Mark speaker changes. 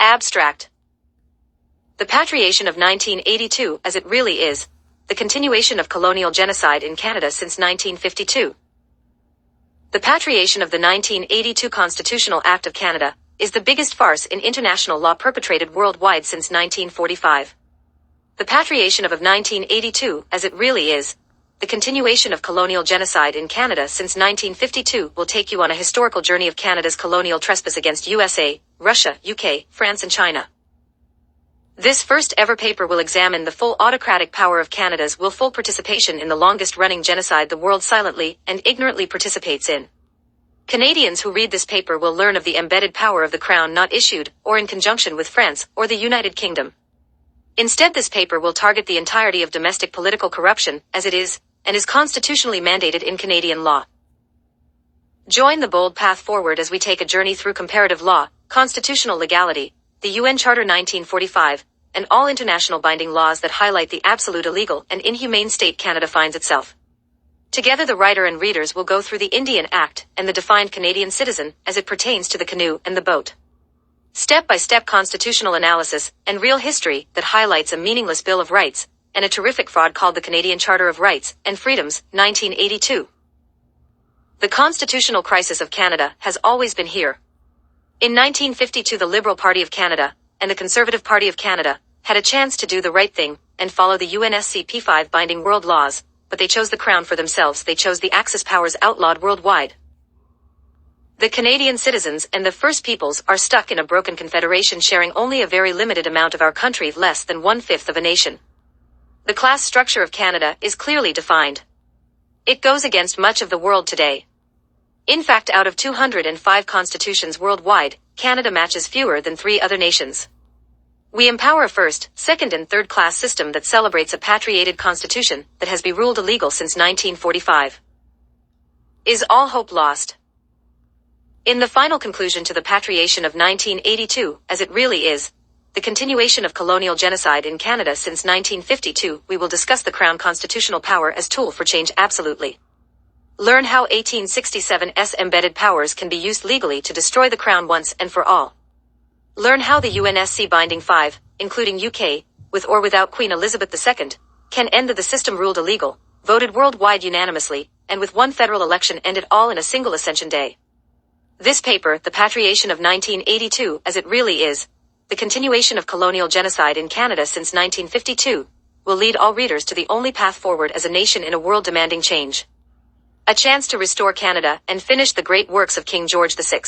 Speaker 1: Abstract. The patriation of 1982, as it really is, the continuation of colonial genocide in Canada since 1952. The patriation of the 1982 Constitutional Act of Canada is the biggest farce in international law perpetrated worldwide since 1945. The patriation of 1982, as it really is, the continuation of colonial genocide in Canada since 1952 will take you on a historical journey of Canada's colonial trespass against USA, Russia, UK, France and China. This first ever paper will examine the full autocratic power of Canada's willful participation in the longest-running genocide the world silently and ignorantly participates in. Canadians who read this paper will learn of the embedded power of the Crown not issued, or in conjunction with France, or the United Kingdom. Instead, this paper will target the entirety of domestic political corruption, as it is, and is constitutionally mandated in Canadian law. Join the bold path forward as we take a journey through comparative law, constitutional legality, the UN Charter 1945, and all international binding laws that highlight the absolute illegal and inhumane state Canada finds itself. Together the writer and readers will go through the Indian Act and the defined Canadian citizen as it pertains to the canoe and the boat. Step-by-step constitutional analysis and real history that highlights a meaningless Bill of Rights and a terrific fraud called the Canadian Charter of Rights and Freedoms, 1982. The constitutional crisis of Canada has always been here. In 1952, the Liberal Party of Canada and the Conservative Party of Canada had a chance to do the right thing and follow the UNSC P5 binding world laws, but they chose the Crown for themselves. They chose the Axis powers outlawed worldwide. The Canadian citizens and the First Peoples are stuck in a broken confederation sharing only a very limited amount of our country, less than 1/5 of a nation. The class structure of Canada is clearly defined. It goes against much of the world today. In fact, out of 205 constitutions worldwide, Canada matches fewer than 3 other nations. We empower a first, second and third class system that celebrates a patriated constitution that has been ruled illegal since 1945. Is all hope lost? In the final conclusion to the patriation of 1982, as it really is, the continuation of colonial genocide in Canada since 1952, we will discuss the Crown constitutional power as tool for change absolutely. Learn how 1867's embedded powers can be used legally to destroy the Crown once and for all. Learn how the UNSC binding 5, including UK, with or without Queen Elizabeth II, can end the system ruled illegal, voted worldwide unanimously, and with one federal election ended all in a single Ascension Day. This paper, The Patriation of 1982, as it really is, the continuation of colonial genocide in Canada since 1952, will lead all readers to the only path forward as a nation in a world demanding change. A chance to restore Canada and finish the great works of King George VI.